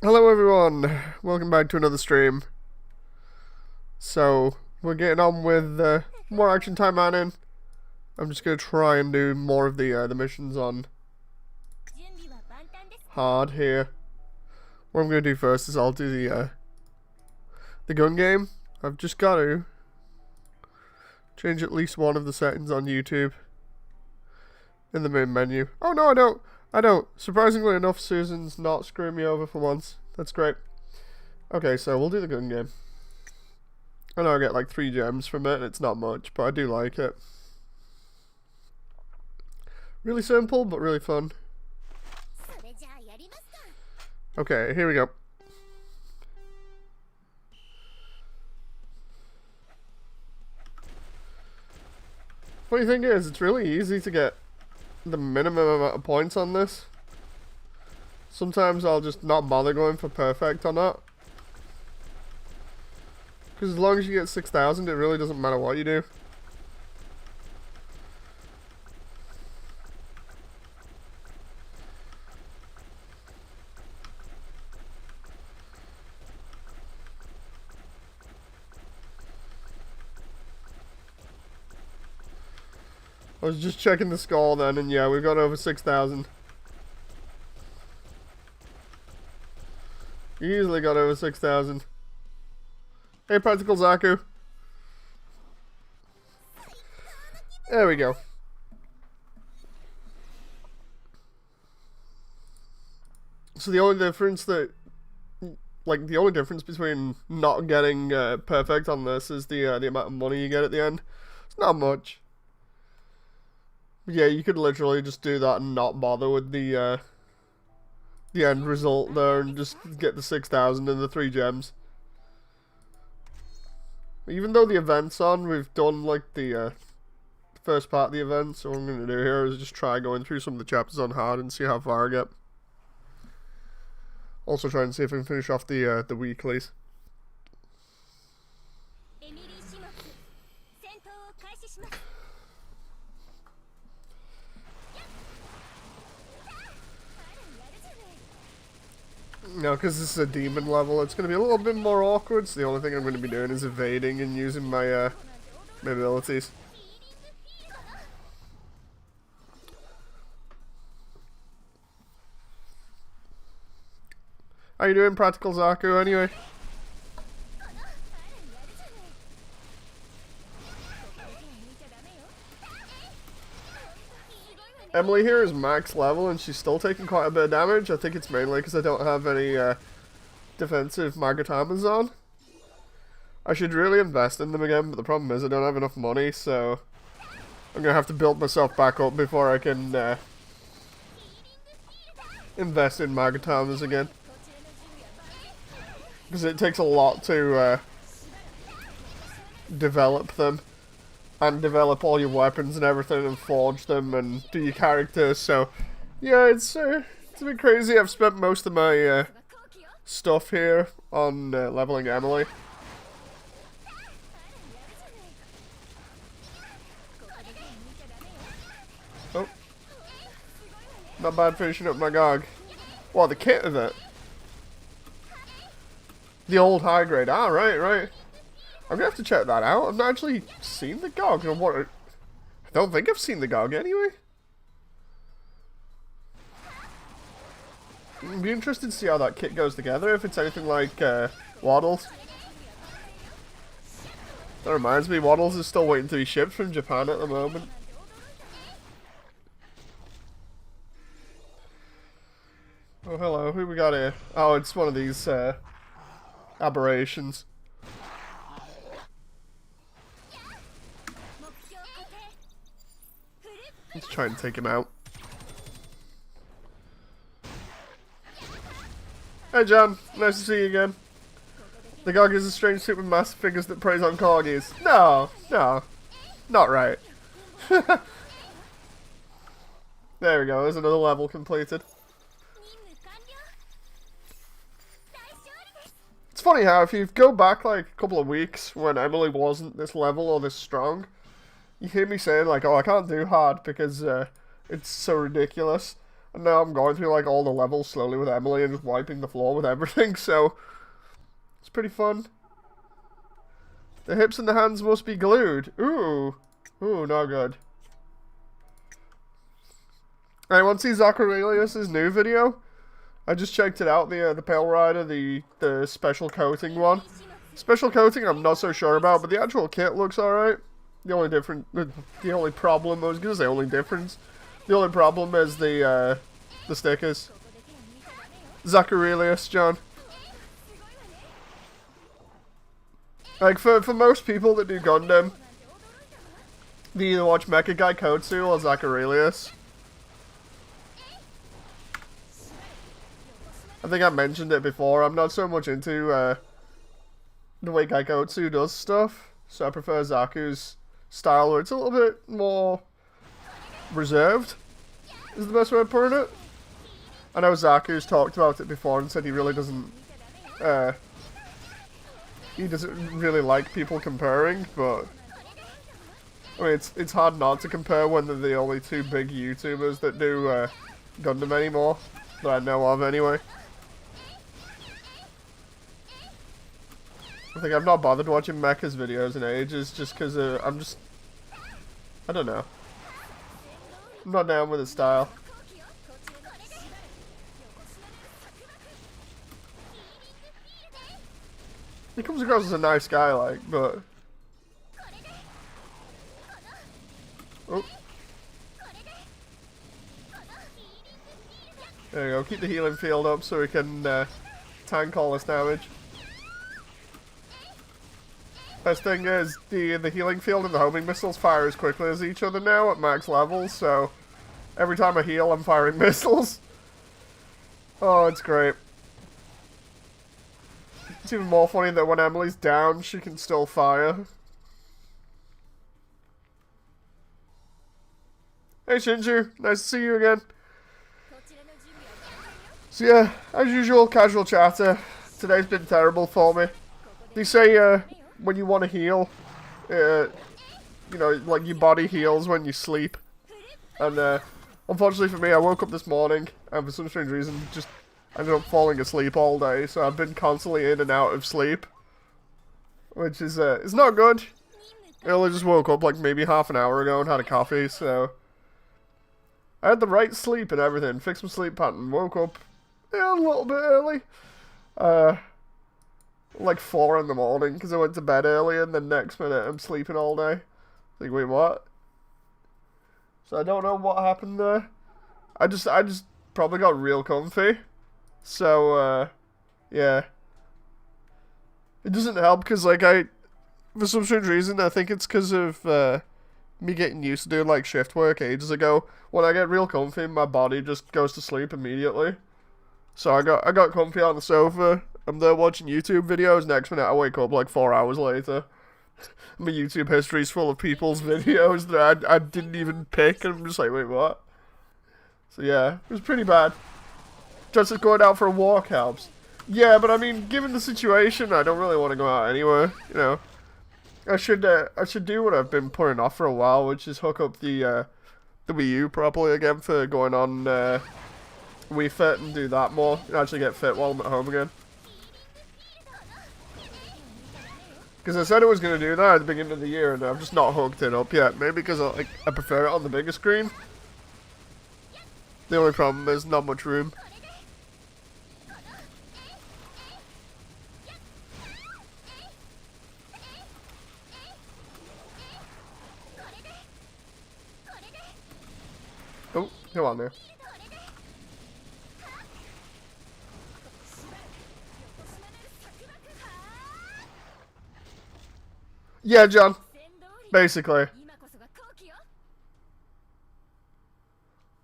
Hello everyone, welcome back to another stream. So, we're getting on with more action Taimanin. I'm just going to try and do more of the missions on hard here. What I'm going to do first is I'll do the gun game. I've just got to change at least one of the settings on YouTube in the main menu. Oh no, I don't. Surprisingly enough, Susan's not screwing me over for once. That's great. Okay, so we'll do the gun game. I know I get like 3 gems from it, and it's not much, but I do like it. Really simple, but really fun. Okay, here we go. Funny thing is, it's really easy to get the minimum amount of points on this. Sometimes I'll just not bother going for perfect or not. Because as long as you get 6,000, it really doesn't matter what you do. I was just checking the score then, and yeah, we've got over 6,000. Easily got over 6,000. Hey, Practical Zaku. There we go. So the only difference the only difference between not getting perfect on this is the amount of money you get at the end. It's not much. Yeah, you could literally just do that and not bother with the end result there and just get the 6,000 and the 3 gems. Even though the event's on, we've done like the first part of the event, so what I'm going to do here is just try going through some of the chapters on hard and see how far I get. Also try and see if I can finish off the weeklies. No, because this is a demon level, it's going to be a little bit more awkward, so the only thing I'm going to be doing is evading and using my, my abilities. How you doing, Practical Zaku, anyway? Emily here is max level and she's still taking quite a bit of damage. I think it's mainly because I don't have any defensive Magatamas on. I should really invest in them again, but the problem is I don't have enough money, so I'm going to have to build myself back up before I can invest in Magatamas again. Because it takes a lot to develop them. And develop all your weapons and everything and forge them and do your characters, so yeah, it's a bit crazy. I've spent most of my stuff here on leveling Emily. Oh. Not bad finishing up my GOG. What, the kit of it? The old high grade. Ah, right. I'm gonna have to check that out. I've not actually seen the GOG. I don't think I've seen the GOG anyway. I'd be interested to see how that kit goes together, if it's anything like Waddles. That reminds me, Waddles is still waiting to be shipped from Japan at the moment. Oh, hello. Who we got here? Oh, it's one of these aberrations. Let's try and take him out. Hey John, nice to see you again. The GOG is a strange suit with massive figures that preys on corgis. No, not right. There we go, there's another level completed. It's funny how if you go back like a couple of weeks when Emily wasn't this level or this strong, you hear me saying like, oh, I can't do hard because it's so ridiculous. And now I'm going through like all the levels slowly with Emily and just wiping the floor with everything, so it's pretty fun. The hips and the hands must be glued. Ooh. Ooh, not good. Anyone see Zacharelius' new video? I just checked it out, the Pale Rider, the special coating one. Special coating I'm not so sure about, but the actual kit looks alright. The only problem, I was gonna say only difference. The only problem is the stickers. Zacharelius, John. Like, for most people that do Gundam, they either watch Mecha Guy Kotsu or Zacharelius. I think I mentioned it before, I'm not so much into the way Gaikotsu does stuff, so I prefer Zaku's style where it's a little bit more reserved, is the best way of putting it. I know Zaku's talked about it before and said he really doesn't, he doesn't really like people comparing, but I mean, it's hard not to compare when they're the only two big YouTubers that do Gundam anymore, that I know of anyway. I think I've not bothered watching Mecha's videos in ages just because I don't know. I'm not down with his style. He comes across as a nice guy, like, but... Oh. There you go, keep the healing field up so we can tank all this damage. Best thing is, the healing field and the homing missiles fire as quickly as each other now at max levels, so every time I heal, I'm firing missiles. Oh, it's great. It's even more funny that when Emily's down, she can still fire. Hey Shinju, nice to see you again. So yeah, as usual, casual chatter. Today's been terrible for me. They say, when you want to heal, you know, like your body heals when you sleep. And unfortunately for me, I woke up this morning and for some strange reason just ended up falling asleep all day. So I've been constantly in and out of sleep, which is it's not good. I only just woke up like maybe half an hour ago and had a coffee, so I had the right sleep and everything. Fixed my sleep pattern. Woke up a little bit early. Like 4 in the morning because I went to bed early and then next minute I'm sleeping all day. Like, wait, what? So I don't know what happened there. I just probably got real comfy. So, yeah. It doesn't help because, like, for some strange reason, I think it's because of me getting used to doing, like, shift work ages ago. When I get real comfy, my body just goes to sleep immediately. So I got comfy on the sofa. I'm there watching YouTube videos. Next minute, I wake up like 4 hours later. My YouTube history's full of people's videos that I didn't even pick, and I'm just like, wait, what? So yeah, it was pretty bad. Just going out for a walk helps. Yeah, but I mean, given the situation, I don't really want to go out anywhere. You know, I should do what I've been putting off for a while, which is hook up the Wii U properly again for going on Wii Fit and do that more. And actually get fit while I'm at home again. Because I said I was going to do that at the beginning of the year, and I've just not hooked it up yet. Maybe because I prefer it on the bigger screen. The only problem is not much room. Oh, come on there. Yeah, John. Basically.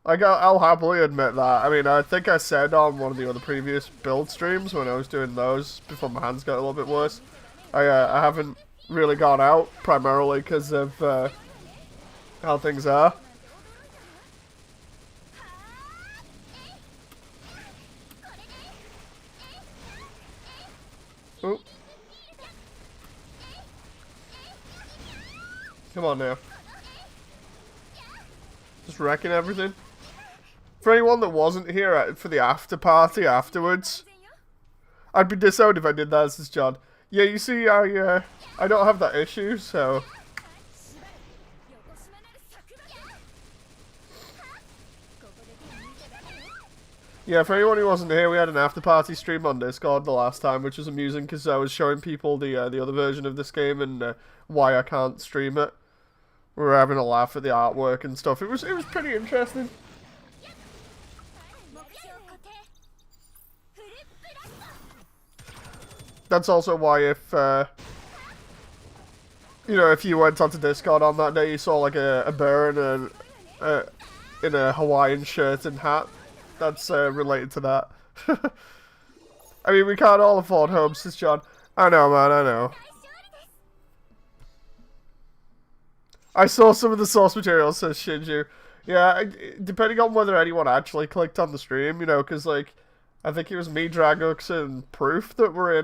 Like, I'll happily admit that. I mean, I think I said on one of the other previous build streams when I was doing those, before my hands got a little bit worse, I haven't really gone out, primarily because of how things are. Ooh. Come on now. Just wrecking everything. For anyone that wasn't here for the after party afterwards, I'd be disowned if I did that, says John. Yeah, you see, I don't have that issue, so... Yeah, for anyone who wasn't here, we had an after-party stream on Discord the last time, which was amusing because I was showing people the other version of this game and why I can't stream it. We were having a laugh at the artwork and stuff. It was pretty interesting. That's also why if you know, if you went onto Discord on that day, you saw like a bear in a Hawaiian shirt and hat. That's related to that. I mean, we can't all afford homes, says John. I know, man, I know. I saw some of the source material, says Shinju. Yeah, depending on whether anyone actually clicked on the stream, you know, because, like, I think it was me, Dragux, and Proof that were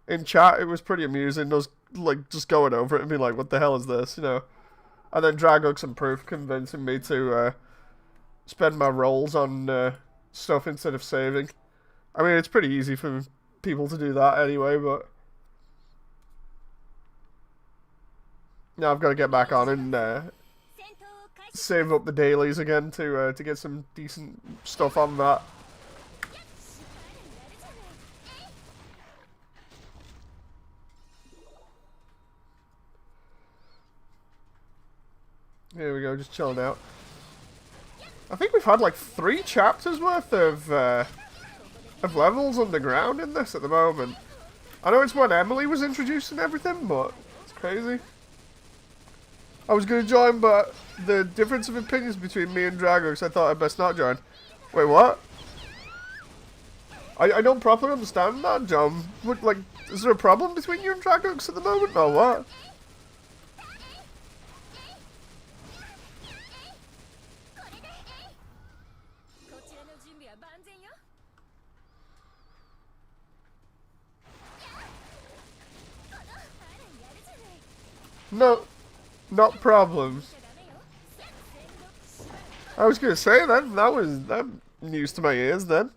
in chat. It was pretty amusing. I was, like, just going over it and being like, what the hell is this, you know? And then Dragux and Proof convincing me to, spend my rolls on stuff instead of saving. I mean, it's pretty easy for people to do that anyway, but... Now I've got to get back on and save up the dailies again to get some decent stuff on that. Here we go, just chilling out. I think we've had like 3 chapters worth of levels underground in this at the moment. I know it's when Emily was introduced and everything, but it's crazy. I was going to join, but the difference of opinions between me and Dragux, I thought I'd best not join. Wait, what? I don't properly understand that, John. What, like, is there a problem between you and Dragux at the moment, or what? No, not problems. I was gonna say that was news to my ears then.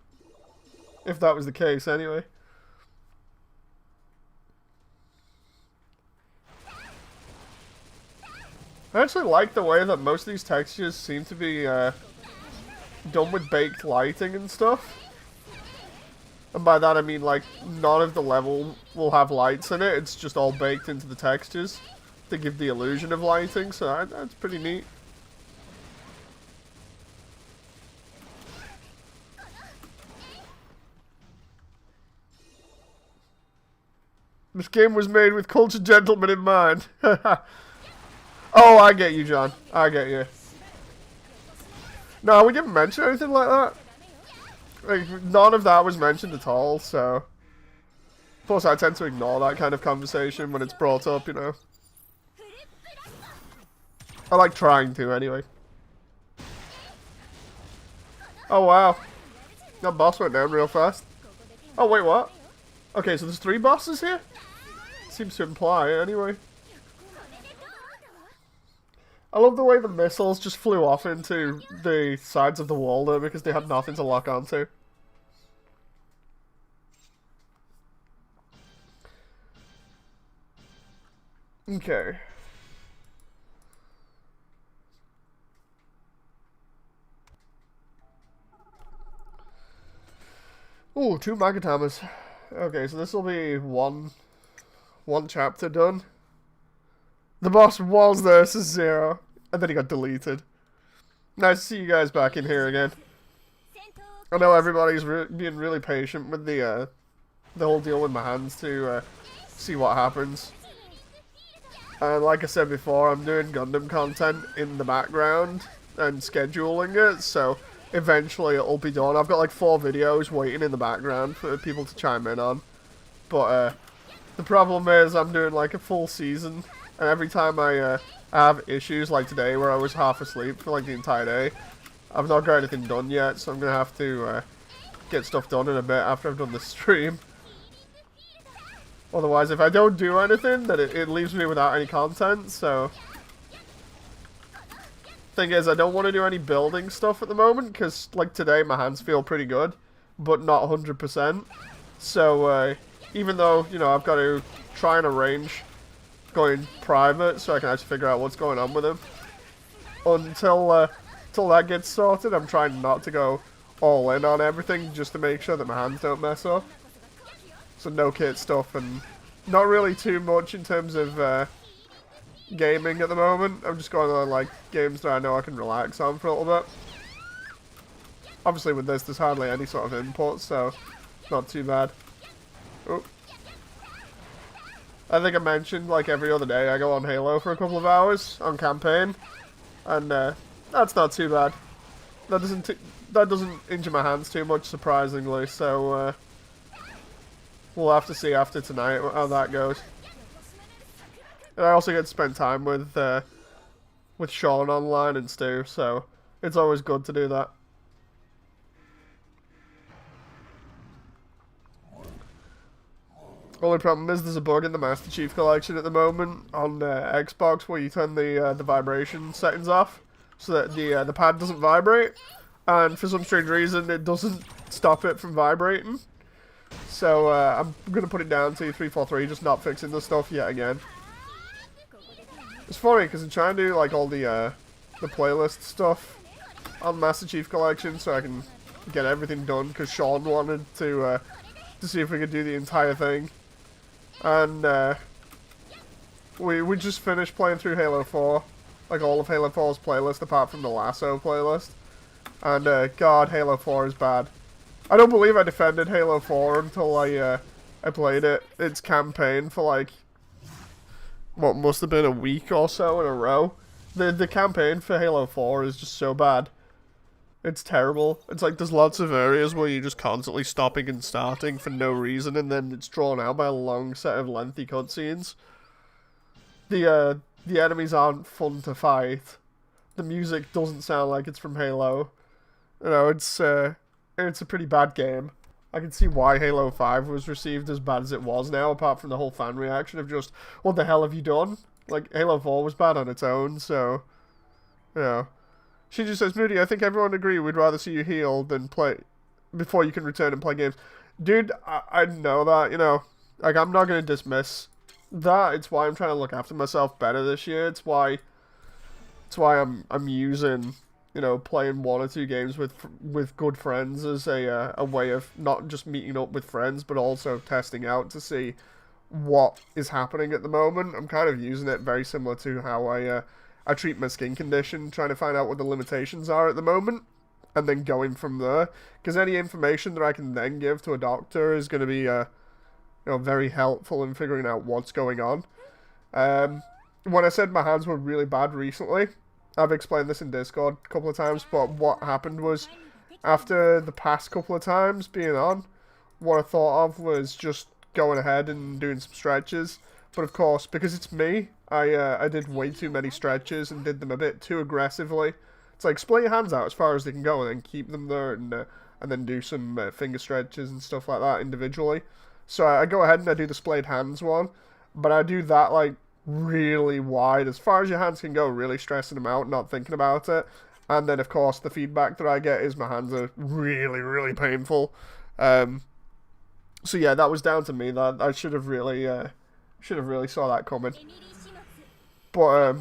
If that was the case, anyway. I actually like the way that most of these textures seem to be done with baked lighting and stuff. And by that I mean like none of the level will have lights in it. It's just all baked into the textures to give the illusion of lighting, so that's pretty neat. This game was made with cultured gentlemen in mind. Oh, I get you, John. I get you. No, we didn't mention anything like that. Like, none of that was mentioned at all, so... Plus, I tend to ignore that kind of conversation when it's brought up, you know. I like trying to, anyway. Oh, wow. That boss went down real fast. Oh, wait, what? Okay, so there's 3 bosses here? Seems to imply, anyway. I love the way the missiles just flew off into the sides of the wall there because they had nothing to lock onto. Okay. Ooh, 2 Magatamas. Okay, so this will be one chapter done. The boss was there, says 0. And then he got deleted. Nice to see you guys back in here again. I know everybody's being really patient with the whole deal with my hands to see what happens. And like I said before, I'm doing Gundam content in the background and scheduling it, so eventually it'll be done. I've got like 4 videos waiting in the background for people to chime in on. But the problem is I'm doing like a full season, and every time I have issues like today where I was half asleep for like the entire day, I've not got anything done yet, so I'm going to have to get stuff done in a bit after I've done the stream. Otherwise, if I don't do anything, then it leaves me without any content, so... thing is, I don't want to do any building stuff at the moment, because, like, today my hands feel pretty good, but not 100%. So, even though, you know, I've got to try and arrange going private so I can actually figure out what's going on with him. Until that gets sorted, I'm trying not to go all in on everything, just to make sure that my hands don't mess up. So no kit stuff, and not really too much in terms of gaming at the moment. I'm just going on like games that I know I can relax on for a little bit. Obviously with this, there's hardly any sort of input, so not too bad. Oh. I think I mentioned, like every other day, I go on Halo for a couple of hours on campaign, and that's not too bad. That doesn't injure my hands too much, surprisingly. So we'll have to see after tonight how that goes. And I also get to spend time with Sean online and Stu, so it's always good to do that. Only problem is there's a bug in the Master Chief Collection at the moment on Xbox where you turn the vibration settings off so that the pad doesn't vibrate, and for some strange reason it doesn't stop it from vibrating. So I'm gonna put it down to 343, just not fixing the stuff yet again. It's funny because I'm trying to do like all the playlist stuff on Master Chief Collection so I can get everything done, because Sean wanted to see if we could do the entire thing. And we just finished playing through Halo 4, like all of Halo 4's playlist apart from the Lasso playlist. And God, Halo 4 is bad. I don't believe I defended Halo 4 until I played its campaign for like what must have been a week or so in a row. The campaign for Halo 4 is just so bad. It's terrible. It's like there's lots of areas where you're just constantly stopping and starting for no reason, and then it's drawn out by a long set of lengthy cutscenes. The enemies aren't fun to fight. The music doesn't sound like it's from Halo. You know, it's a pretty bad game. I can see why Halo 5 was received as bad as it was now, apart from the whole fan reaction of just, what the hell have you done? Like, Halo 4 was bad on its own, so, you know. She just says, Moody, I think everyone would agree we'd rather see you heal than play before you can return and play games. Dude, I know that, you know. Like, I'm not going to dismiss that. It's why I'm trying to look after myself better this year. It's why I'm using, you know, playing 1 or 2 games with good friends as a way of not just meeting up with friends, but also testing out to see what is happening at the moment. I'm kind of using it very similar to how I treat my skin condition, trying to find out what the limitations are at the moment, and then going from there. Because any information that I can then give to a doctor is going to be, you know, very helpful in figuring out what's going on. When I said my hands were really bad recently, I've explained this in Discord a couple of times, but what happened was, after the past couple of times being on, what I thought of was just going ahead and doing some stretches. But of course, because it's me, I did way too many stretches and did them a bit too aggressively. It's like, split your hands out as far as they can go and then keep them there, and then do some finger stretches and stuff like that individually. So I go ahead and I do the splayed hands one, but I do that like really wide, as far as your hands can go, really stressing them out, not thinking about it. And then of course the feedback that I get is my hands are really, really painful. So yeah, that was down to me. That I should have really saw that coming. But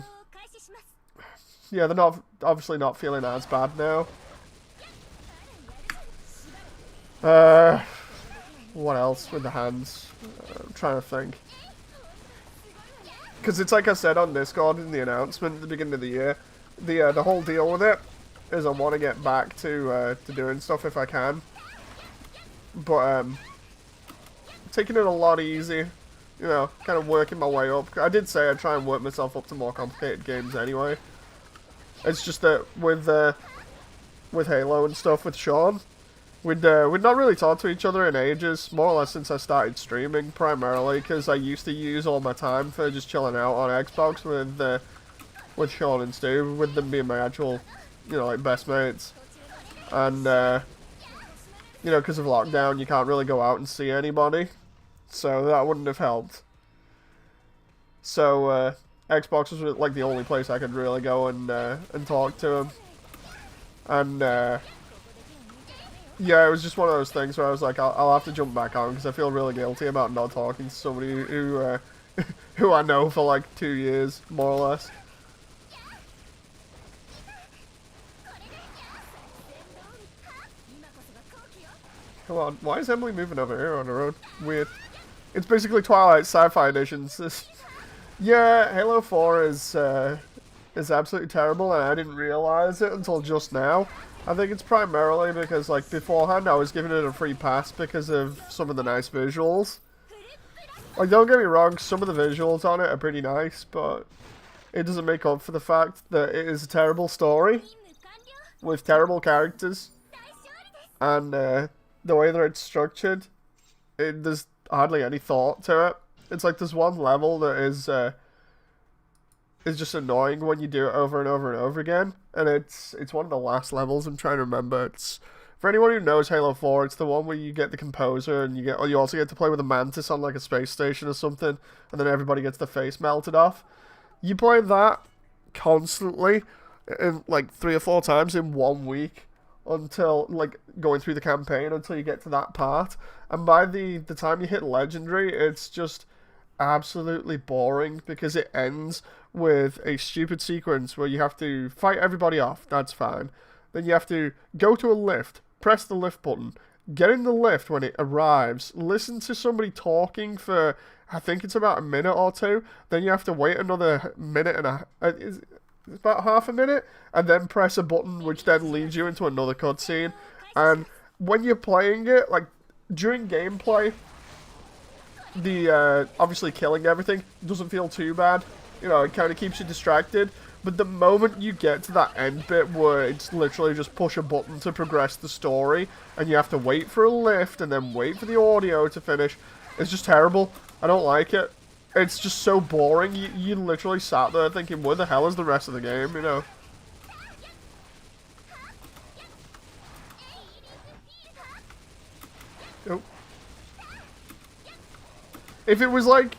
yeah, they're obviously not feeling as bad now. What else with the hands? I'm trying to think. Because it's like I said on Discord in the announcement at the beginning of the year, the whole deal with it is I want to get back to doing stuff if I can. But taking it a lot easy, you know, kind of working my way up. I did say I'd try and work myself up to more complicated games anyway. It's just that with Halo and stuff with Sean, we'd not really talked to each other in ages, more or less since I started streaming, primarily because I used to use all my time for just chilling out on Xbox with Sean and Stu, with them being my actual, you know, like best mates. And you know, because of lockdown, you can't really go out and see anybody, so that wouldn't have helped. So Xbox was like the only place I could really go and talk to him. And yeah, it was just one of those things where I was like, I'll have to jump back on because I feel really guilty about not talking to somebody who who I know for like 2 years, more or less. Come on, why is Emily moving over here on her own? Weird. It's basically Twilight Sci-Fi editions. Yeah, Halo 4 is absolutely terrible, and I didn't realize it until just now. I think it's primarily because, like, beforehand I was giving it a free pass because of some of the nice visuals. Like, don't get me wrong, some of the visuals on it are pretty nice, but it doesn't make up for the fact that it is a terrible story with terrible characters, and the way that it's structured, there's hardly any thought to it. It's like there's one level that is just annoying when you do it over and over and over again, and it's one of the last levels. I'm trying to remember. It's for anyone who knows Halo 4. It's the one where you get the composer and you also get to play with a mantis on like a space station or something, and then everybody gets the face melted off. You play that constantly, in like 3 or 4 times in 1 week. Until, like, going through the campaign until you get to that part. And by the time you hit Legendary, it's just absolutely boring because it ends with a stupid sequence where you have to fight everybody off. That's fine. Then you have to go to a lift, press the lift button, get in the lift when it arrives, listen to somebody talking for, I think it's about a minute or two. Then you have to wait another minute and it's about half a minute, and then press a button which then leads you into another cutscene. And when you're playing it, like, during gameplay, the, obviously killing everything doesn't feel too bad. You know, it kind of keeps you distracted. But the moment you get to that end bit where it's literally just push a button to progress the story, and you have to wait for a lift, and then wait for the audio to finish, it's just terrible. I don't like it. It's just so boring. You literally sat there thinking, where the hell is the rest of the game, you know? Oh. If it was like...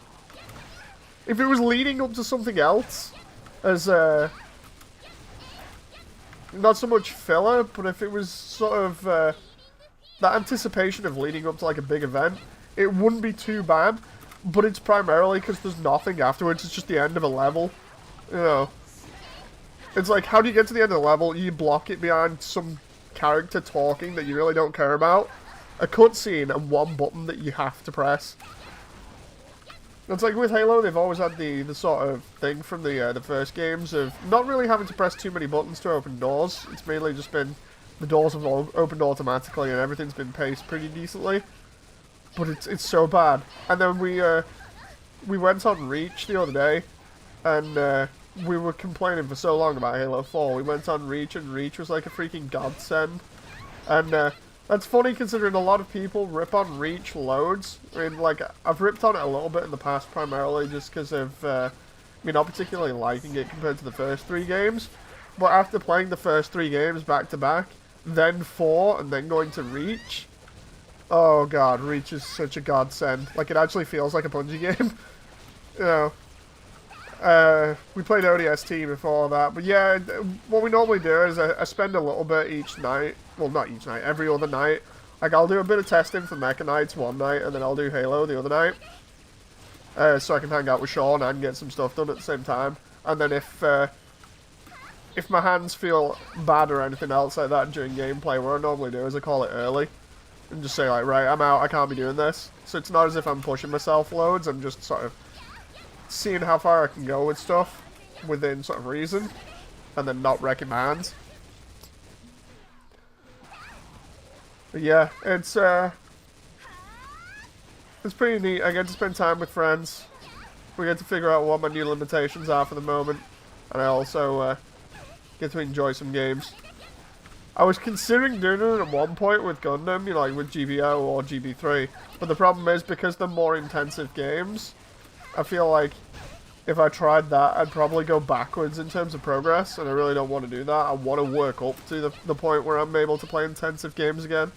If it was leading up to something else, as, not so much filler, but if it was sort of, that anticipation of leading up to, like, a big event, it wouldn't be too bad. But it's primarily because there's nothing afterwards. It's just the end of a level. You know. It's like, how do you get to the end of the level? You block it behind some character talking that you really don't care about. A cutscene and one button that you have to press. It's like with Halo, they've always had the sort of thing from the first games of not really having to press too many buttons to open doors. It's mainly just been the doors have all opened automatically and everything's been paced pretty decently. But it's so bad. And then we went on Reach the other day, and we were complaining for so long about Halo 4. We went on Reach, and Reach was like a freaking godsend. And that's funny considering a lot of people rip on Reach loads. I mean, like, I've ripped on it a little bit in the past, primarily just because of me not particularly liking it compared to the first 3 games. But after playing the first 3 games back to back, then 4, and then going to Reach... Oh god, Reach is such a godsend. Like, it actually feels like a Bungie game. You know. We played ODST before that, but yeah, what we normally do is I spend a little bit each night. Well, not each night, every other night. Like, I'll do a bit of testing for Mecha Knights one night, and then I'll do Halo the other night. So I can hang out with Sean and get some stuff done at the same time. And then if my hands feel bad or anything else like that during gameplay, what I normally do is I call it early. And just say, like, right, I'm out, I can't be doing this. So it's not as if I'm pushing myself loads, I'm just sort of seeing how far I can go with stuff within sort of reason, and then not wrecking my hands. But yeah, it's pretty neat. I get to spend time with friends. We get to figure out what my new limitations are for the moment, and I also get to enjoy some games. I was considering doing it at one point with Gundam, you know, like with GBO or GB3, but the problem is because they're more intensive games, I feel like if I tried that, I'd probably go backwards in terms of progress, and I really don't want to do that. I want to work up to the point where I'm able to play intensive games again.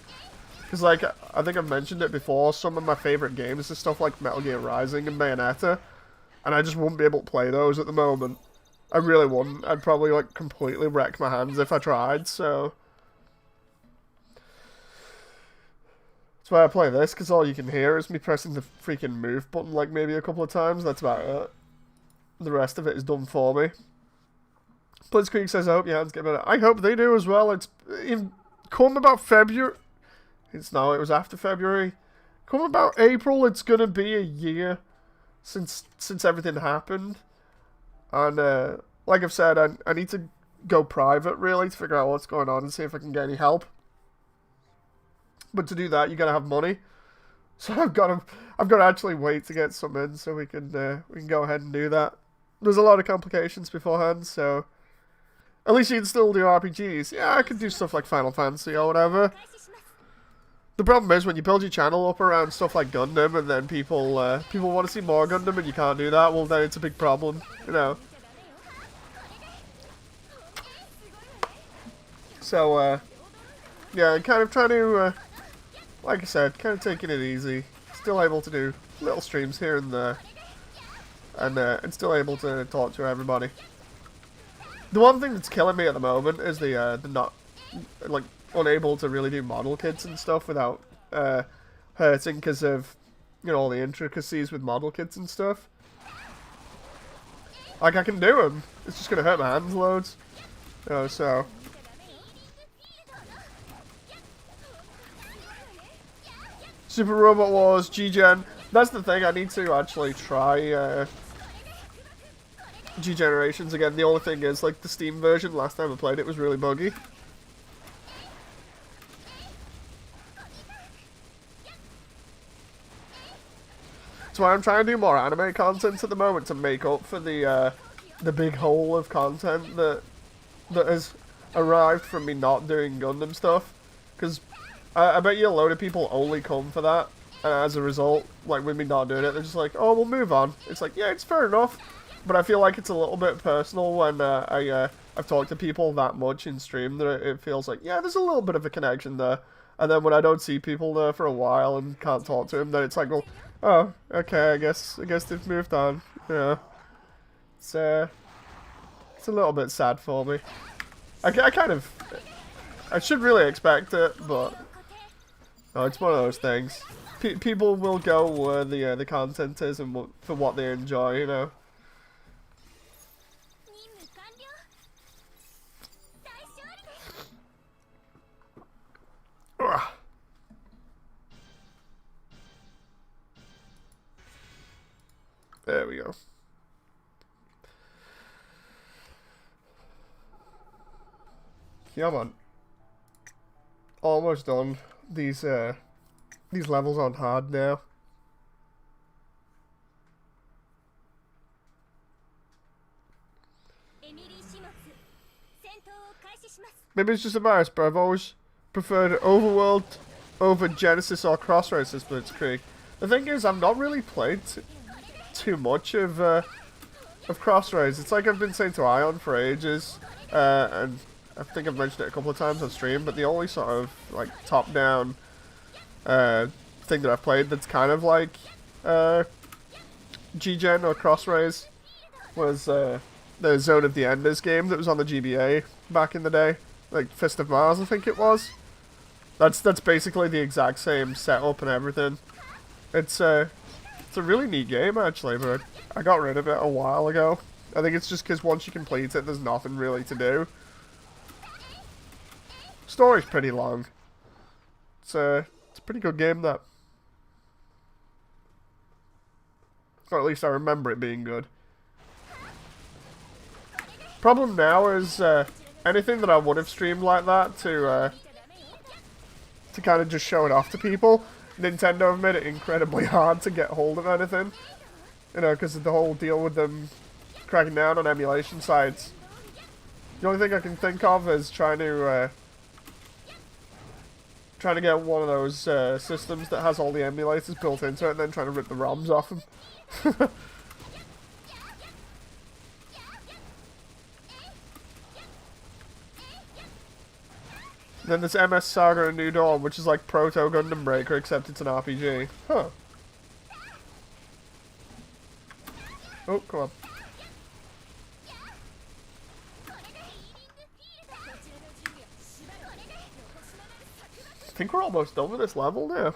Because, like, I think I've mentioned it before, some of my favourite games are stuff like Metal Gear Rising and Bayonetta. and I just wouldn't be able to play those at the moment. I really wouldn't. I'd probably like completely wreck my hands if I tried, so that's why I play this, because all you can hear is me pressing the freaking move button like maybe a couple of times. That's about it. The rest of it is done for me. Blitzkrieg says, I hope your hands get better. I hope they do as well. It's come about February. It was after February. Come about April, it's gonna be a year since everything happened. And like I've said, I need to go private really to figure out what's going on and see if I can get any help. But to do that, you gotta have money. So I've got to actually wait to get some in so we can go ahead and do that. There's a lot of complications beforehand, so at least you can still do RPGs. Yeah, I can do stuff like Final Fantasy or whatever. The problem is when you build your channel up around stuff like Gundam, and then people want to see more Gundam, and you can't do that. Well, then it's a big problem, you know. So yeah, kind of trying to, like I said, kind of taking it easy. Still able to do little streams here and there, and still able to talk to everybody. The one thing that's killing me at the moment is the not, like, unable to really do model kits and stuff without hurting because of, you know, all the intricacies with model kits and stuff. Like, I can do them, it's just gonna hurt my hands loads. You know, so Super Robot Wars, G-Gen. That's the thing, I need to actually try G-Generations again. The only thing is, like, the Steam version, last time I played it was really buggy. So I'm trying to do more anime content at the moment to make up for the big hole of content that has arrived from me not doing Gundam stuff. Because I bet you a load of people only come for that, and as a result, like, with me not doing it, they're just like, oh, we'll move on. It's like, yeah, it's fair enough, but I feel like it's a little bit personal when I've talked to people that much in stream that it feels like, yeah, there's a little bit of a connection there. And then when I don't see people there for a while and can't talk to them, then it's like, well, oh, okay, I guess they've moved on. Yeah, it's a little bit sad for me. I should really expect it, but no, it's one of those things. People will go where the content is and for what they enjoy, you know. Ugh. There we go. Come on. Almost done. These levels aren't hard now. Maybe it's just a bias, but I've always preferred Overworld over Genesis or Crossrays as Blitzkrieg. The thing is, I've not really played too much of Crossrays. It's like I've been saying to Ion for ages, and I think I've mentioned it a couple of times on stream, but the only sort of, like, top-down thing that I've played that's kind of like G-Gen or Crossrays was the Zone of the Enders game that was on the GBA back in the day. Like, Fist of Mars, I think it was. That's basically the exact same setup and everything. It's a really neat game, actually, but I got rid of it a while ago. I think it's just because once you complete it, there's nothing really to do. Story's pretty long. It's a pretty good game, that. Or at least I remember it being good. Problem now is anything that I would have streamed like that to kind of just show it off to people, Nintendo have made it incredibly hard to get hold of anything. You know, because of the whole deal with them cracking down on emulation sites. The only thing I can think of is trying to get one of those systems that has all the emulators built into it and then trying to rip the ROMs off them. Then there's MS Saga and New Dawn, which is like Proto Gundam Breaker, except it's an RPG. Huh. Oh, come on. I think we're almost done with this level now.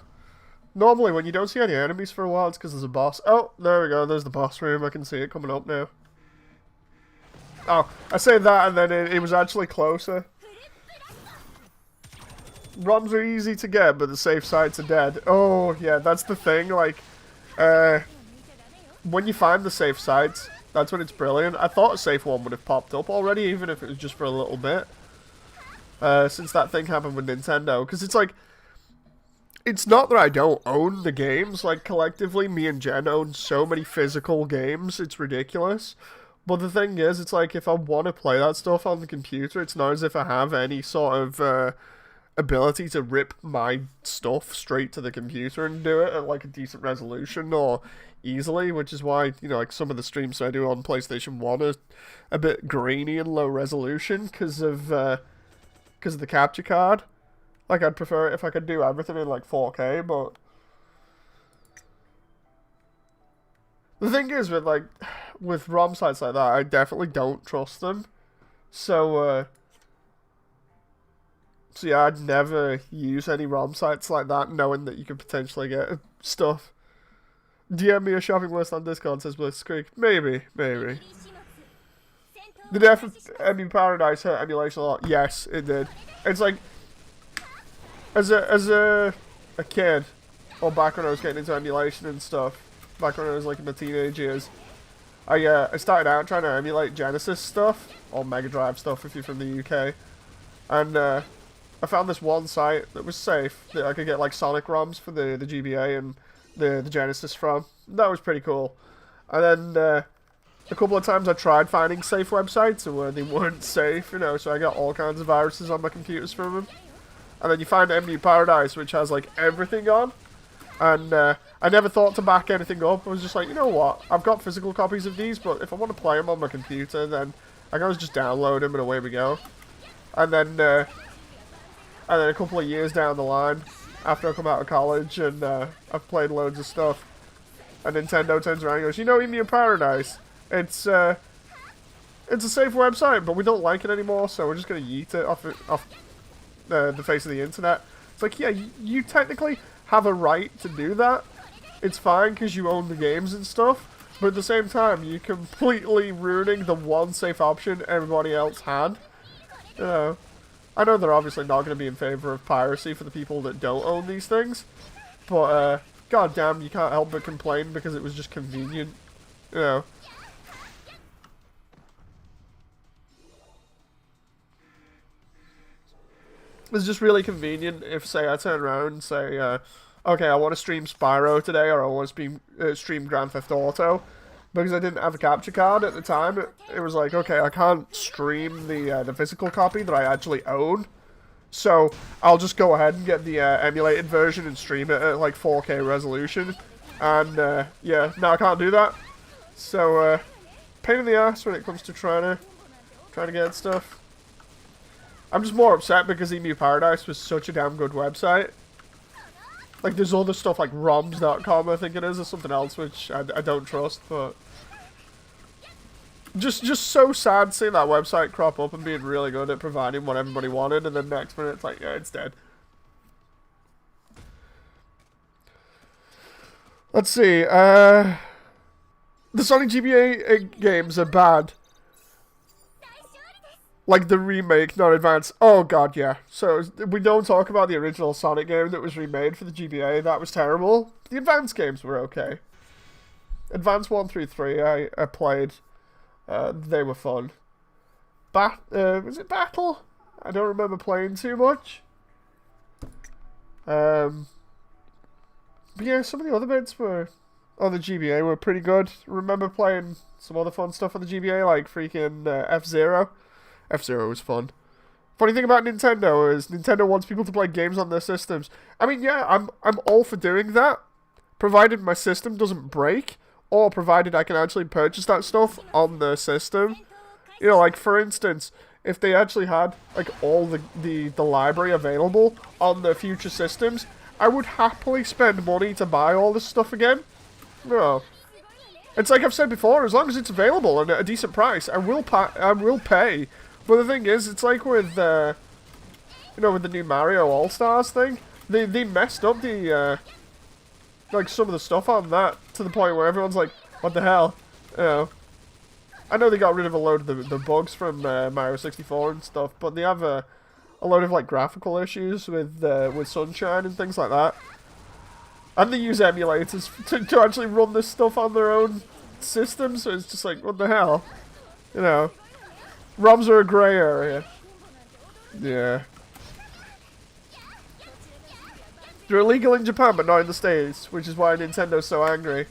Normally, when you don't see any enemies for a while, it's because there's a boss. Oh, there we go. There's the boss room. I can see it coming up now. Oh, I say that and then it was actually closer. ROMs are easy to get, but the safe sites are dead. Oh, yeah, that's the thing. Like, when you find the safe sites, that's when it's brilliant. I thought a safe one would have popped up already, even if it was just for a little bit. Since that thing happened with Nintendo. Because it's like, it's not that I don't own the games. Like, collectively, me and Jen own so many physical games, it's ridiculous. But the thing is, it's like, if I want to play that stuff on the computer, it's not as if I have any sort of ability to rip my stuff straight to the computer and do it at like a decent resolution or easily, which is why, you know, like some of the streams I do on PlayStation 1 are a bit grainy and low resolution because of the capture card. Like, I'd prefer it if I could do everything in like 4K, but the thing is with ROM sites like that, I definitely don't trust them. So yeah, I'd never use any ROM sites like that, knowing that you could potentially get stuff. DM me a shopping list on Discord, says Blitzkrieg. Maybe. Did Emu Paradise hurt emulation a lot? Yes, it did. It's like, as a kid, or back when I was getting into emulation and stuff, back when I was like in my teenage years, I started out trying to emulate Genesis stuff, or Mega Drive stuff if you're from the UK, and I found this one site that was safe, that I could get like Sonic ROMs for the GBA and the Genesis from. That was pretty cool. And then a couple of times I tried finding safe websites and they weren't safe, you know, so I got all kinds of viruses on my computers from them. And then you find Emu Paradise, which has like everything on. And I never thought to back anything up. I was just like, you know what, I've got physical copies of these, but if I want to play them on my computer, then I can always just download them and away we go. And then a couple of years down the line, after I come out of college and I've played loads of stuff, and Nintendo turns around and goes, you know, Emu Paradise, it's a safe website, but we don't like it anymore, so we're just going to yeet it off the face of the internet. It's like, yeah, you technically have a right to do that. It's fine because you own the games and stuff, but at the same time, you're completely ruining the one safe option everybody else had. You know, I know they're obviously not going to be in favor of piracy for the people that don't own these things, but goddamn, you can't help but complain because it was just convenient, you know. It's just really convenient if, say, I turn around and say, okay, I want to stream Spyro today, or I want to stream Grand Theft Auto. Because I didn't have a capture card at the time, it was like, okay, I can't stream the physical copy that I actually own. So I'll just go ahead and get the emulated version and stream it at like 4K resolution. And yeah, now I can't do that. So pain in the ass when it comes to trying to get stuff. I'm just more upset because Emu Paradise was such a damn good website. Like, there's other stuff like roms.com, I think it is, or something else, which I don't trust, but just so sad seeing that website crop up and being really good at providing what everybody wanted, and then next minute it's like, yeah, it's dead. Let's see, the Sonic GBA games are bad. Like the remake, not advance. Oh god, yeah. So we don't talk about the original Sonic game that was remade for the GBA. That was terrible. The advance games were okay. Advance 1 through 3 I played. They were fun. Was it Battle? I don't remember playing too much. But yeah, some of the other bits were on the GBA were pretty good. Remember playing some other fun stuff on the GBA, like freaking F-Zero. F-Zero was fun. Funny thing about Nintendo is Nintendo wants people to play games on their systems. I mean, yeah, I'm all for doing that, provided my system doesn't break, or provided I can actually purchase that stuff on the system. You know, like, for instance, if they actually had, like, all the library available on the future systems, I would happily spend money to buy all this stuff again. No. It's like I've said before, as long as it's available and at a decent price, I will pay. But the thing is, it's like with, you know, with the new Mario All-Stars thing, they messed up the, like, some of the stuff on that to the point where everyone's like, what the hell? You know, I know they got rid of a load of the bugs from Mario 64 and stuff, but they have a load of, like, graphical issues with Sunshine and things like that. And they use emulators to actually run this stuff on their own system, so it's just like, what the hell? You know, ROMs are a grey area. Yeah. They're illegal in Japan, but not in the States, which is why Nintendo's so angry.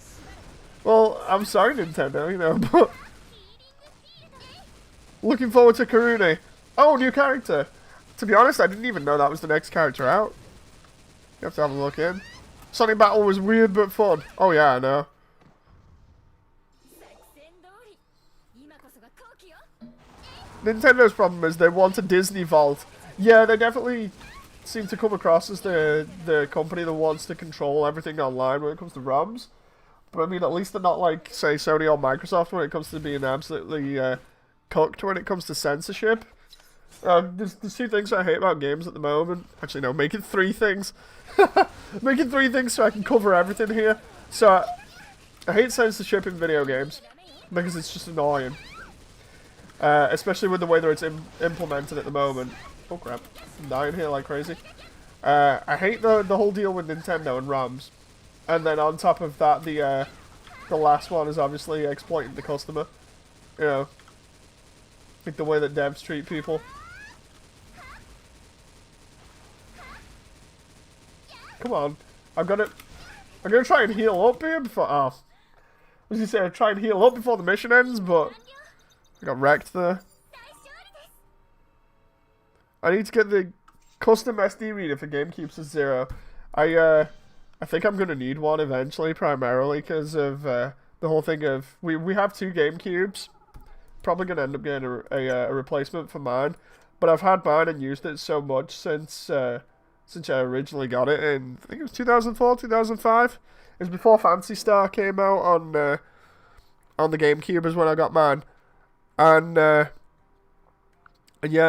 Well, I'm sorry, Nintendo, you know, but... Looking forward to Karune. Oh, new character. To be honest, I didn't even know that was the next character out. You have to have a look in. Sonic Battle was weird but fun. Oh yeah, I know. Nintendo's problem is they want a Disney Vault. Yeah, they definitely seem to come across as the company that wants to control everything online when it comes to ROMs. But I mean, at least they're not like, say, Sony or Microsoft when it comes to being absolutely cooked when it comes to censorship. There's two things I hate about games at the moment. Actually, no, making three things. Making three things so I can cover everything here. So, I hate censorship in video games because it's just annoying. Especially with the way that it's implemented at the moment. Oh crap, I'm dying here like crazy. I hate the whole deal with Nintendo and ROMs. And then on top of that, the last one is obviously exploiting the customer. You know, like the way that devs treat people. Come on, I'm gonna try and heal up here before. Oh, I was gonna say try and heal up before the mission ends, but I got wrecked there. I need to get the custom SD reader for GameCube to 0. I think I'm gonna need one eventually, primarily because of the whole thing of we have 2 GameCubes. Probably gonna end up getting a replacement for mine, but I've had mine and used it so much since I originally got it in, I think it was 2004, 2005. It was before Phantasy Star came out on the GameCube is when I got mine. And yeah,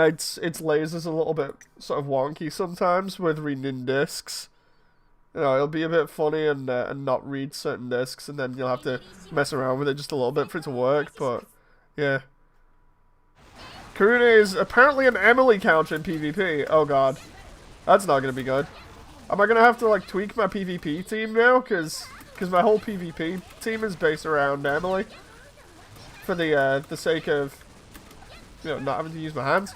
its lasers a little bit sort of wonky sometimes with reading discs. You know, it'll be a bit funny and not read certain discs, and then you'll have to mess around with it just a little bit for it to work, but yeah. Karune is apparently an Emily counter in PvP. Oh god. That's not going to be good. Am I going to have to, like, tweak my PvP team now? Because my whole PvP team is based around Emily. For the sake of, you know, not having to use my hands.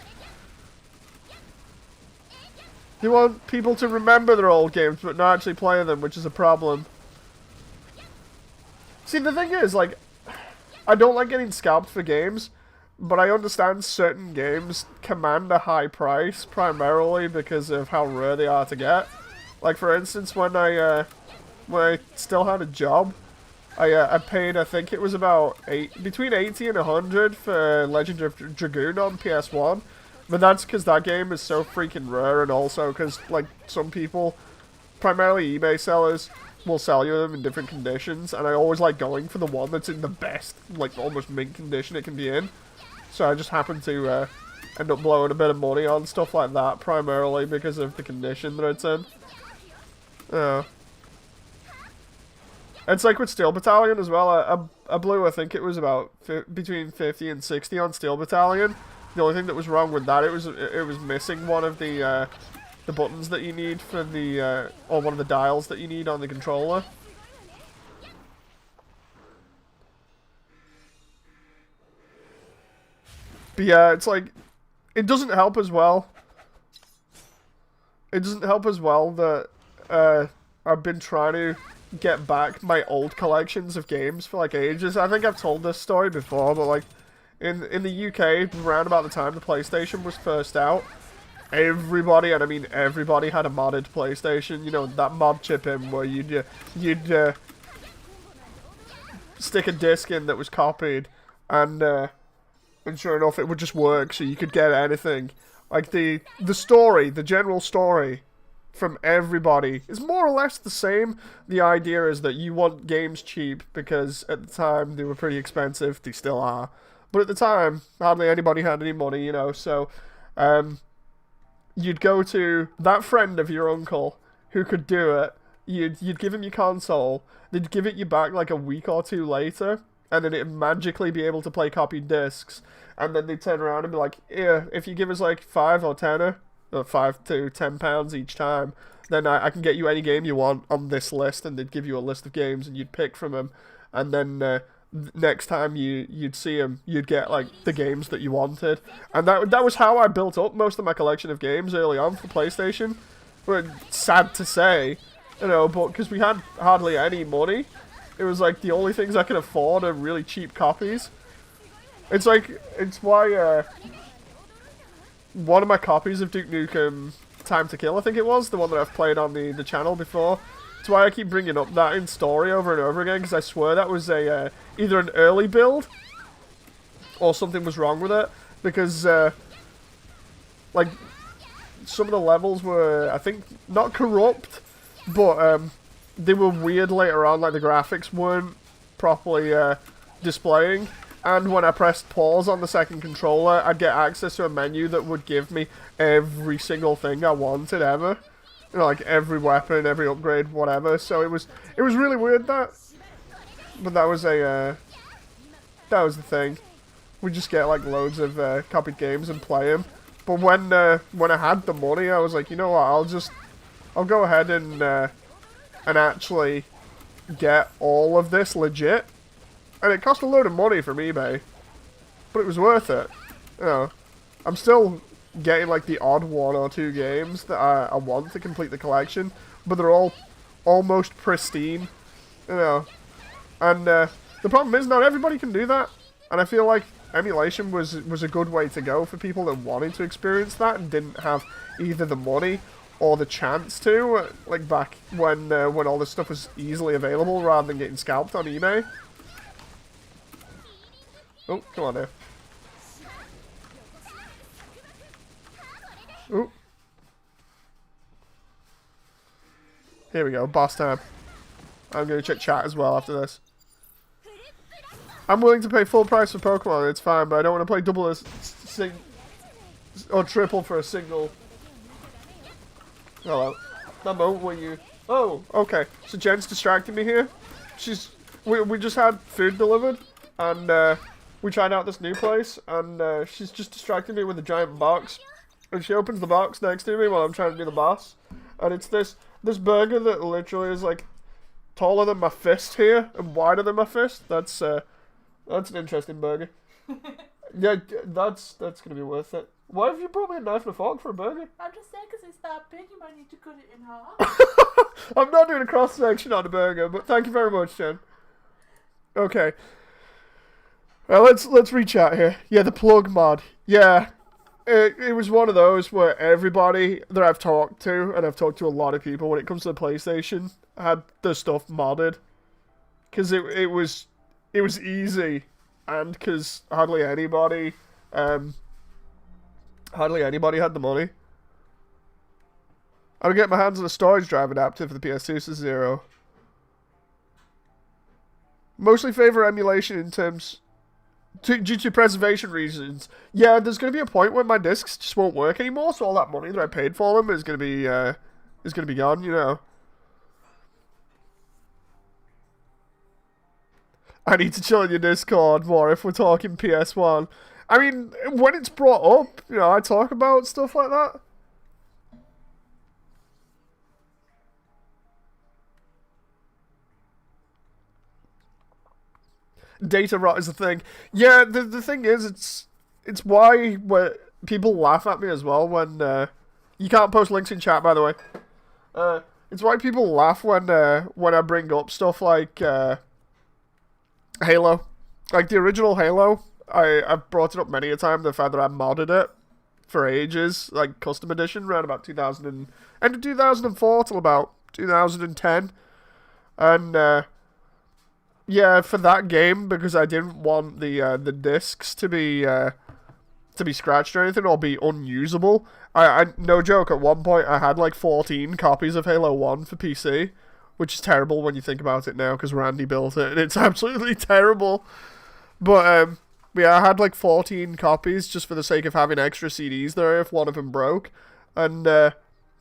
You want people to remember their old games, but not actually play them, which is a problem. See, the thing is, like, I don't like getting scalped for games. But I understand certain games command a high price, primarily because of how rare they are to get. Like, for instance, when I still had a job, I paid, I think it was about between 80 and 100 for Legend of Dragoon on PS1. But that's because that game is so freaking rare, and also because, like, some people, primarily eBay sellers, will sell you them in different conditions, and I always like going for the one that's in the best, like, almost mint condition it can be in. So I just happened to end up blowing a bit of money on stuff like that, primarily because of the condition that it's in. It's like with Steel Battalion as well. I blew, I think it was about between 50 and 60 on Steel Battalion. The only thing that was wrong with that, it was missing one of the buttons that you need for the or one of the dials that you need on the controller. But yeah, it's like, it doesn't help as well. It doesn't help as well that I've been trying to get back my old collections of games for like ages. I think I've told this story before, but like in the UK, around about the time the PlayStation was first out, everybody, and I mean everybody, had a modded PlayStation. You know, that mod chip in where you'd stick a disc in that was copied, and sure enough, it would just work, so you could get anything. Like, the story, the general story from everybody is more or less the same. The idea is that you want games cheap because at the time they were pretty expensive. They still are. But at the time, hardly anybody had any money, you know, so you'd go to that friend of your uncle who could do it. You'd give him your console. They'd give it you back like a week or two later, and then it'd magically be able to play copied discs. And then they'd turn around and be like, "Yeah, if you give us like 5 or 10, or £5 to £10 each time, then I can get you any game you want on this list." And they'd give you a list of games, and you'd pick from them. And then next time you'd see them, you'd get like the games that you wanted. And that was how I built up most of my collection of games early on for PlayStation. But sad to say, you know, but because we had hardly any money, it was like the only things I could afford are really cheap copies. It's why one of my copies of Duke Nukem Time to Kill, I think it was, the one that I've played on the channel before. It's why I keep bringing up that in story over and over again, because I swear that was a either an early build or something was wrong with it, because like some of the levels were, I think, not corrupt, but they were weird later on, like the graphics weren't properly displaying. And when I pressed pause on the second controller, I'd get access to a menu that would give me every single thing I wanted ever. You know, like every weapon, every upgrade, whatever. So it was really weird, that. But that was that was the thing. We just get like loads of copied games and play them. But when I had the money, I was like, you know what? I'll go ahead and actually get all of this legit. And it cost a load of money from eBay, but it was worth it. You know, I'm still getting like the odd 1 or 2 games that I want to complete the collection, but they're all almost pristine. You know, and the problem is not everybody can do that, and I feel like emulation was a good way to go for people that wanted to experience that and didn't have either the money or the chance to, like back when all this stuff was easily available rather than getting scalped on eBay. Oh, come on now. Oh. Here we go, boss time. I'm going to check chat as well after this. I'm willing to pay full price for Pokemon, it's fine, but I don't want to play double or triple for a single. Hello. That moment when you... Oh, okay. So Jen's distracting me here. We just had food delivered, and we tried out this new place, and she's just distracting me with a giant box. And she opens the box next to me while I'm trying to do the boss. And it's this burger that literally is like taller than my fist here and wider than my fist. That's an interesting burger. Yeah, that's gonna be worth it. Why have you brought me a knife and a fork for a burger? I'm just saying because it's that big, you might need to cut it in half. I'm not doing a cross section on a burger, but thank you very much, Jen. Okay. Well, let's reach out here. Yeah, the plug mod. Yeah, it was one of those where everybody that I've talked to, and I've talked to a lot of people when it comes to the PlayStation, had the stuff modded, because it was easy, and because hardly anybody had the money. I would get my hands on a storage drive adapter for the PS2, so 0. Mostly favor emulation in terms... due to preservation reasons. Yeah, there's going to be a point when my discs just won't work anymore, so all that money that I paid for them is going to be gone, you know. I need to chill in your Discord more if we're talking PS1. I mean, when it's brought up, you know, I talk about stuff like that. Data rot is a thing. Yeah, the thing is, it's why people laugh at me as well when you can't post links in chat, by the way. It's why people laugh when I bring up stuff like Halo, like the original Halo. I've brought it up many a time, the fact that I modded it for ages, like custom edition, around about end of 2004 till about 2010, and yeah, for that game, because I didn't want the discs to be to be scratched or anything or be unusable. I no joke, at one point I had like 14 copies of Halo 1 for PC, which is terrible when you think about it now because Randy built it and it's absolutely terrible. But yeah, I had like 14 copies just for the sake of having extra CDs there if one of them broke. And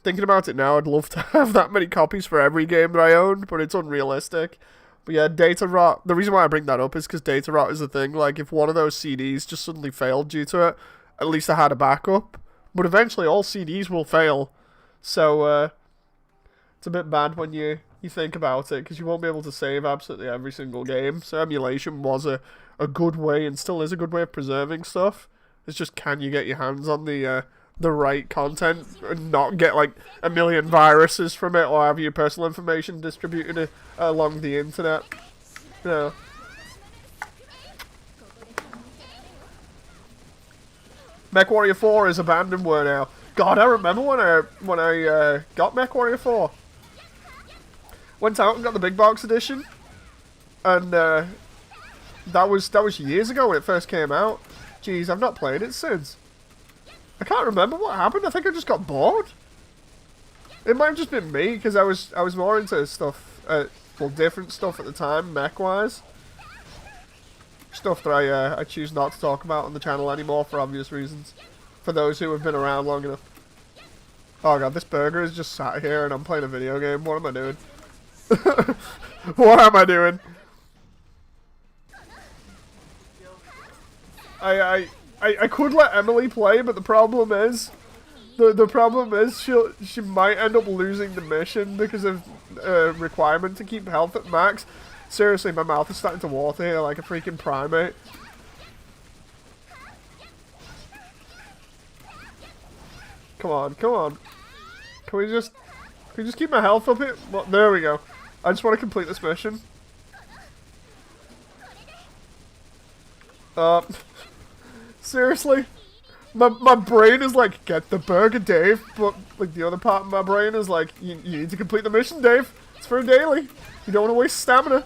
thinking about it now, I'd love to have that many copies for every game that I owned, but it's unrealistic. But yeah, data rot. The reason why I bring that up is because data rot is a thing. Like, if one of those CDs just suddenly failed due to it, at least I had a backup. But eventually, all CDs will fail. So, it's a bit bad when you think about it, because you won't be able to save absolutely every single game. So emulation was a good way, and still is a good way of preserving stuff. It's just, can you get your hands on the right content and not get like a million viruses from it or have your personal information distributed along the internet. You know. MechWarrior 4 is abandonware now. God, I remember when I got MechWarrior 4. Went out and got the big box edition, and that was years ago when it first came out. Jeez, I've not played it since. I can't remember what happened. I think I just got bored. It might have just been me, because I was more into stuff, well, different stuff at the time, mech-wise. Stuff that I choose not to talk about on the channel anymore for obvious reasons. For those who have been around long enough. Oh god, this burger is just sat here and I'm playing a video game. What am I doing? What am I doing? I could let Emily play, but the problem is, she might end up losing the mission because of requirement to keep health at max. Seriously, my mouth is starting to water here like a freaking primate. Come on, come on. Can we just keep my health up here? Well, there we go. I just want to complete this mission. Seriously? My brain is like, get the burger, Dave. But like the other part of my brain is like, you need to complete the mission, Dave. It's for a daily. You don't want to waste stamina.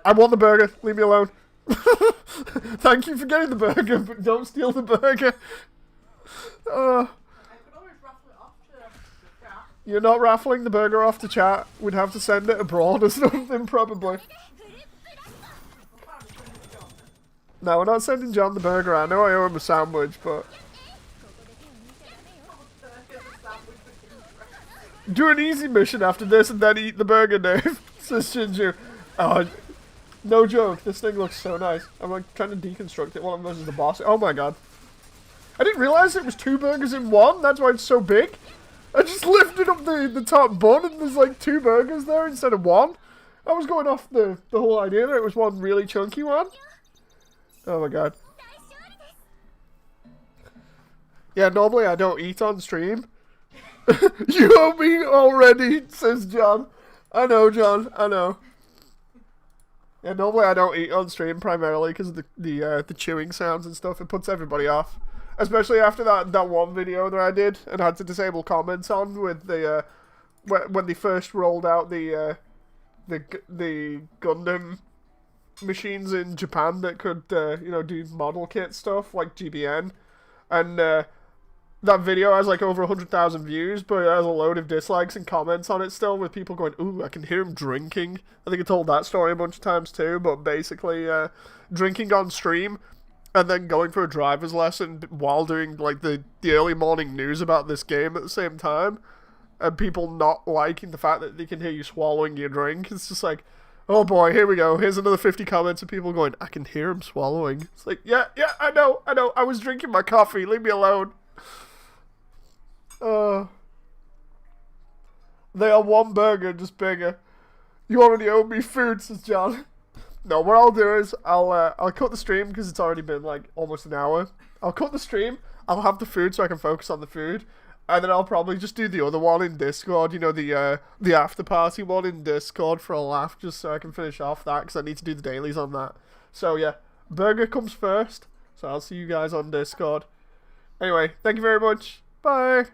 I want the burger. Leave me alone. Thank you for getting the burger, but don't steal the burger. You're not raffling the burger off to chat. We'd have to send it abroad or something, probably. No, we're not sending John the burger. I know I owe him a sandwich, but... Do an easy mission after this and then eat the burger, Dave. Says Shinju. Oh, no joke. This thing looks so nice. I'm like trying to deconstruct it while I'm versus the boss. Oh my god. I didn't realize it was 2 burgers in one. That's why it's so big. I just lifted up the top bun and there's like 2 burgers there instead of 1. I was going off the whole idea that it was one really chunky one. Oh my god. Yeah, normally I don't eat on stream. You owe me already, says John. I know, John. I know. Yeah, normally I don't eat on stream primarily because of the chewing sounds and stuff. It puts everybody off. Especially after that one video that I did and had to disable comments on with the when they first rolled out the Gundam machines in Japan that could you know, do model kit stuff like GBN, and that video has like over 100,000 views, but it has a load of dislikes and comments on it still, with people going, "Ooh, I can hear him drinking." I think I told that story a bunch of times too, but basically drinking on stream and then going for a driver's lesson while doing like the early morning news about this game at the same time, and people not liking the fact that they can hear you swallowing your drink. It's just like, oh boy, here we go. Here's another 50 comments of people going, "I can hear him swallowing." It's like, yeah, I know. I was drinking my coffee. Leave me alone. They are one burger, just bigger. You already owe me food, says John. No, what I'll do is I'll cut the stream because it's already been like almost an hour. I'll cut the stream. I'll have the food so I can focus on the food, and then I'll probably just do the other one in Discord. You know, the after party one in Discord for a laugh, just so I can finish off that because I need to do the dailies on that. So yeah, burger comes first. So I'll see you guys on Discord. Anyway, thank you very much. Bye.